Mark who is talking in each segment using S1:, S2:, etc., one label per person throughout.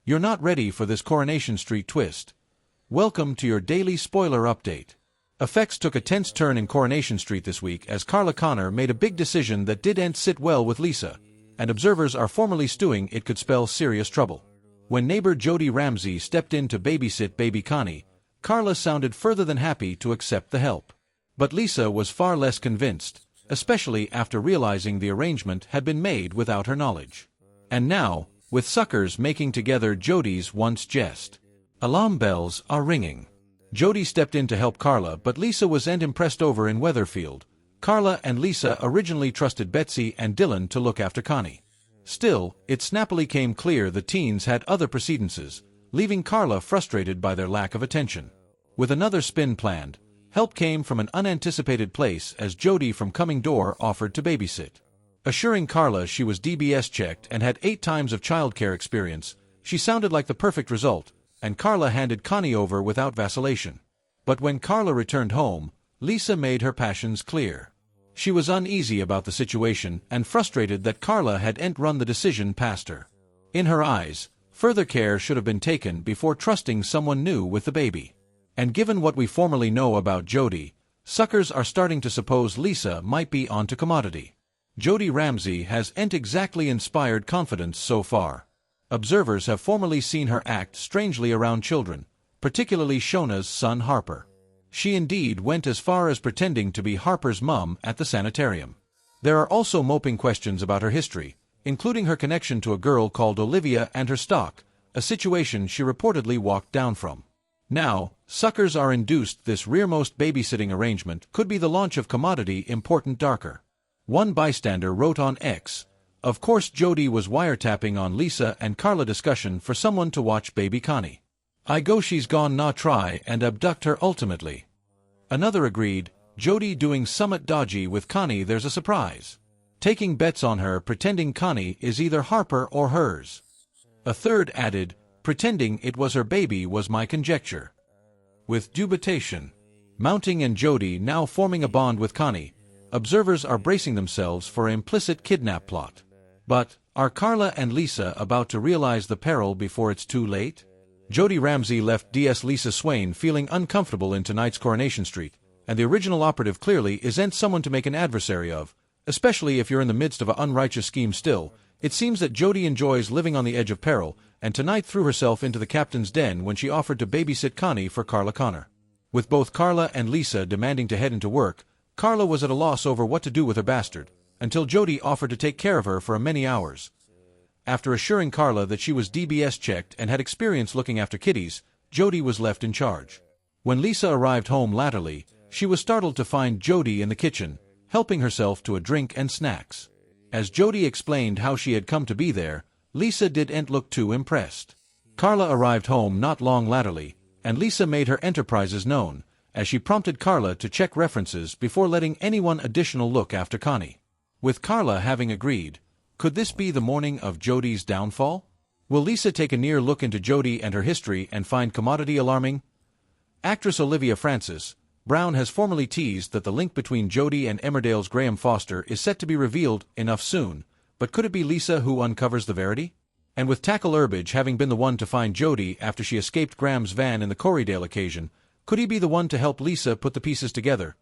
S1: You're not ready for this Coronation Street twist. Welcome to your daily spoiler update. Effects took a tense turn in Coronation Street this week as Carla Connor made a big decision that didn't sit well with Lisa, and observers are formally stewing it could spell serious trouble. When neighbor Jodie Ramsey stepped in to babysit baby Connie, Carla sounded further than happy to accept the help. But Lisa was far less convinced, especially after realizing the arrangement had been made without her knowledge. And now, with suckers making together Jodie's once jest. Alarm bells are ringing. Jodie stepped in to help Carla, but Lisa wasn't impressed over in Weatherfield. Carla and Lisa originally trusted Betsy and Dylan to look after Connie. Still, it snappily came clear the teens had other precedences, leaving Carla frustrated by their lack of attention. With another spin planned, help came from an unanticipated place as Jodie from Coming Door offered to babysit. Assuring Carla she was DBS checked and had 8 times of childcare experience, she sounded like the perfect result, and Carla handed Connie over without vacillation. But when Carla returned home, Lisa made her passions clear. She was uneasy about the situation and frustrated that Carla hadn't run the decision past her. In her eyes, further care should have been taken before trusting someone new with the baby. And given what we formerly know about Jodie, suckers are starting to suppose Lisa might be onto commodity. Jodie Ramsey hasn't exactly inspired confidence so far. Observers have formerly seen her act strangely around children, particularly Shona's son Harper. She indeed went as far as pretending to be Harper's mum at the sanitarium. There are also moping questions about her history, including her connection to a girl called Olivia and her stock, a situation she reportedly walked down from. Now, suckers are induced this rearmost babysitting arrangement could be the launch of commodity important darker. One bystander wrote on X, "Of course Jodie was wiretapping on Lisa and Carla discussion for someone to watch baby Connie. I go she's gone nah try and abduct her ultimately." Another agreed, "Jodie doing summit dodgy with Connie there's a surprise. Taking bets on her pretending Connie is either Harper or hers." A third added, "Pretending it was her baby was my conjecture." With dubitation mounting and Jodie now forming a bond with Connie, observers are bracing themselves for an implicit kidnap plot. But, are Carla and Lisa about to realize the peril before it's too late? Jodie Ramsey left DS Lisa Swain feeling uncomfortable in tonight's Coronation Street, and the original operative clearly isn't someone to make an adversary of, especially if you're in the midst of an unrighteous scheme still. It seems that Jodie enjoys living on the edge of peril, and tonight threw herself into the captain's den when she offered to babysit Connie for Carla Connor. With both Carla and Lisa demanding to head into work, Carla was at a loss over what to do with her bastard, until Jodie offered to take care of her for many hours. After assuring Carla that she was DBS checked and had experience looking after kitties, Jodie was left in charge. When Lisa arrived home latterly, she was startled to find Jodie in the kitchen, helping herself to a drink and snacks. As Jodie explained how she had come to be there, Lisa didn't look too impressed. Carla arrived home not long latterly, and Lisa made her enterprises known, as she prompted Carla to check references before letting anyone additional look after Connie. With Carla having agreed, could this be the morning of Jodie's downfall? Will Lisa take a near look into Jodie and her history and find commodity alarming? Actress Olivia Francis Brown has formally teased that the link between Jodie and Emmerdale's Graham Foster is set to be revealed enough soon, but could it be Lisa who uncovers the verity? And with Tackle Herbage having been the one to find Jodie after she escaped Graham's van in the Corriedale occasion, could he be the one to help Lisa put the pieces together?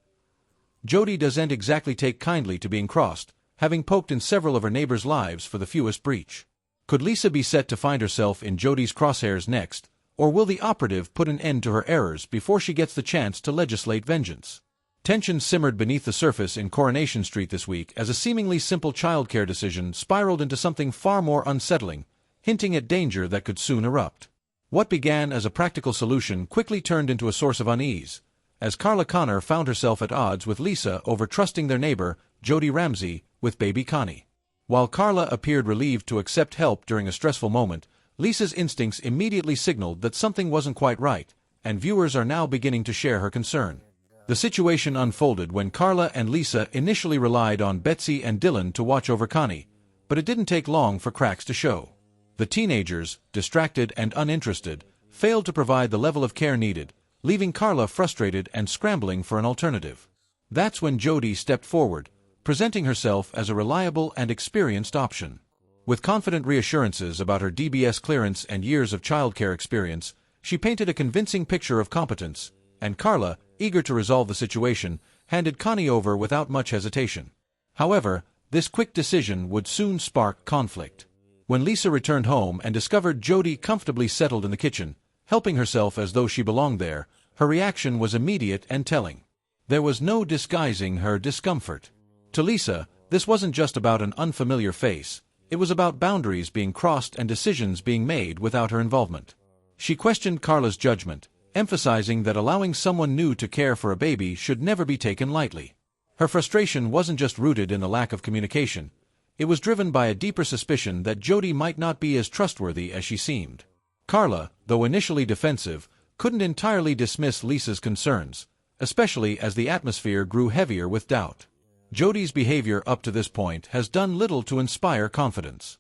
S1: Jodie doesn't exactly take kindly to being crossed, having poked in several of her neighbors' lives for the fewest breach. Could Lisa be set to find herself in Jodie's crosshairs next, or will the operative put an end to her errors before she gets the chance to legislate vengeance? Tension simmered beneath the surface in Coronation Street this week as a seemingly simple childcare decision spiraled into something far more unsettling, hinting at danger that could soon erupt. What began as a practical solution quickly turned into a source of unease, as Carla Connor found herself at odds with Lisa over trusting their neighbor, Jodie Ramsey, with baby Connie. While Carla appeared relieved to accept help during a stressful moment, Lisa's instincts immediately signaled that something wasn't quite right, and viewers are now beginning to share her concern. The situation unfolded when Carla and Lisa initially relied on Betsy and Dylan to watch over Connie, but it didn't take long for cracks to show. The teenagers, distracted and uninterested, failed to provide the level of care needed, leaving Carla frustrated and scrambling for an alternative. That's when Jodie stepped forward, presenting herself as a reliable and experienced option. With confident reassurances about her DBS clearance and years of childcare experience, she painted a convincing picture of competence, and Carla, eager to resolve the situation, handed Connie over without much hesitation. However, this quick decision would soon spark conflict. When Lisa returned home and discovered Jodie comfortably settled in the kitchen, helping herself as though she belonged there, her reaction was immediate and telling. There was no disguising her discomfort. To Lisa, this wasn't just about an unfamiliar face, it was about boundaries being crossed and decisions being made without her involvement. She questioned Carla's judgment, emphasizing that allowing someone new to care for a baby should never be taken lightly. Her frustration wasn't just rooted in the lack of communication, it was driven by a deeper suspicion that Jodie might not be as trustworthy as she seemed. Carla, though initially defensive, couldn't entirely dismiss Lisa's concerns, especially as the atmosphere grew heavier with doubt. Jodie's behavior up to this point has done little to inspire confidence.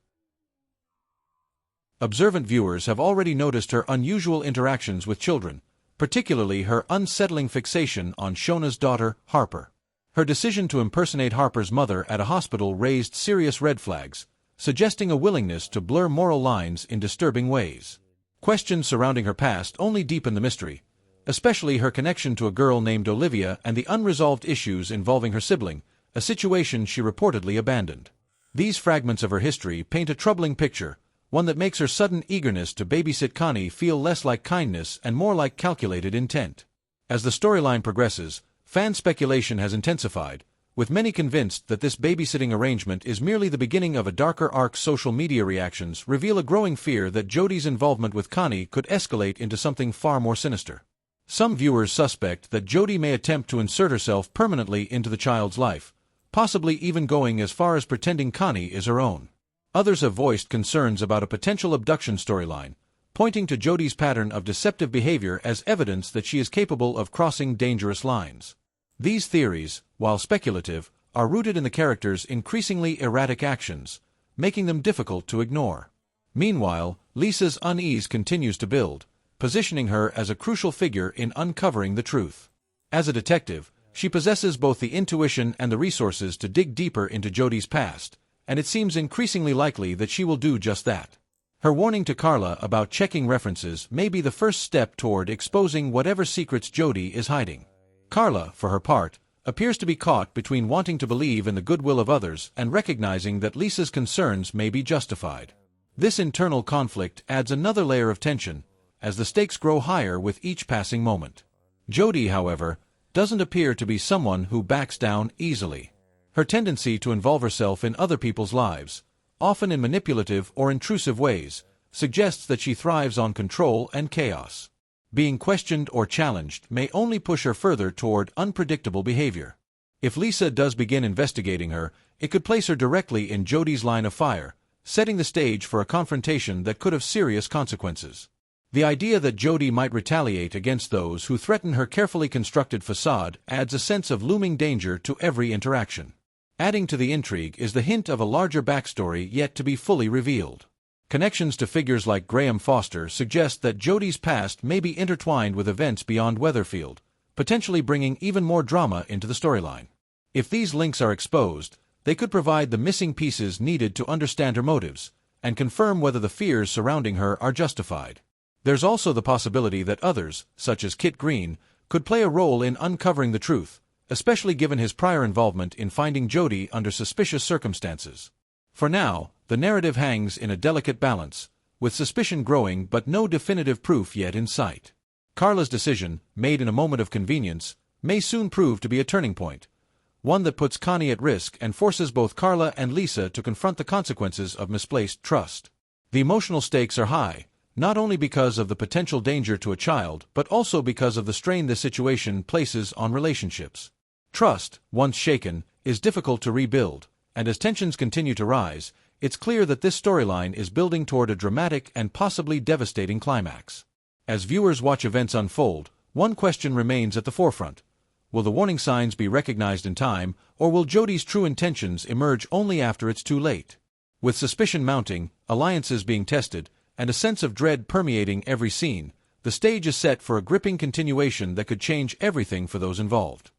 S1: Observant viewers have already noticed her unusual interactions with children, particularly her unsettling fixation on Shona's daughter, Harper. Her decision to impersonate Harper's mother at a hospital raised serious red flags, suggesting a willingness to blur moral lines in disturbing ways. Questions surrounding her past only deepen the mystery, especially her connection to a girl named Olivia and the unresolved issues involving her sibling, a situation she reportedly abandoned. These fragments of her history paint a troubling picture, one that makes her sudden eagerness to babysit Connie feel less like kindness and more like calculated intent. As the storyline progresses, fan speculation has intensified, with many convinced that this babysitting arrangement is merely the beginning of a darker arc. Social media reactions reveal a growing fear that Jodie's involvement with Connie could escalate into something far more sinister. Some viewers suspect that Jodie may attempt to insert herself permanently into the child's life, possibly even going as far as pretending Connie is her own. Others have voiced concerns about a potential abduction storyline, pointing to Jodie's pattern of deceptive behavior as evidence that she is capable of crossing dangerous lines. These theories, while speculative, are rooted in the character's increasingly erratic actions, making them difficult to ignore. Meanwhile, Lisa's unease continues to build, positioning her as a crucial figure in uncovering the truth. As a detective, she possesses both the intuition and the resources to dig deeper into Jodie's past, and it seems increasingly likely that she will do just that. Her warning to Carla about checking references may be the first step toward exposing whatever secrets Jodie is hiding. Carla, for her part, appears to be caught between wanting to believe in the goodwill of others and recognizing that Lisa's concerns may be justified. This internal conflict adds another layer of tension, as the stakes grow higher with each passing moment. Jodie, however, doesn't appear to be someone who backs down easily. Her tendency to involve herself in other people's lives, often in manipulative or intrusive ways, suggests that she thrives on control and chaos. Being questioned or challenged may only push her further toward unpredictable behavior. If Lisa does begin investigating her, it could place her directly in Jodie's line of fire, setting the stage for a confrontation that could have serious consequences. The idea that Jodie might retaliate against those who threaten her carefully constructed facade adds a sense of looming danger to every interaction. Adding to the intrigue is the hint of a larger backstory yet to be fully revealed. Connections to figures like Graham Foster suggest that Jodie's past may be intertwined with events beyond Weatherfield, potentially bringing even more drama into the storyline. If these links are exposed, they could provide the missing pieces needed to understand her motives, and confirm whether the fears surrounding her are justified. There's also the possibility that others, such as Kit Green, could play a role in uncovering the truth, especially given his prior involvement in finding Jodie under suspicious circumstances. For now, the narrative hangs in a delicate balance, with suspicion growing but no definitive proof yet in sight. Carla's decision, made in a moment of convenience, may soon prove to be a turning point, one that puts Connie at risk and forces both Carla and Lisa to confront the consequences of misplaced trust. The emotional stakes are high, not only because of the potential danger to a child but also because of the strain this situation places on relationships. Trust, once shaken, is difficult to rebuild, and as tensions continue to rise, it's clear that this storyline is building toward a dramatic and possibly devastating climax. As viewers watch events unfold, one question remains at the forefront. Will the warning signs be recognized in time, or will Jodie's true intentions emerge only after it's too late? With suspicion mounting, alliances being tested, and a sense of dread permeating every scene, the stage is set for a gripping continuation that could change everything for those involved.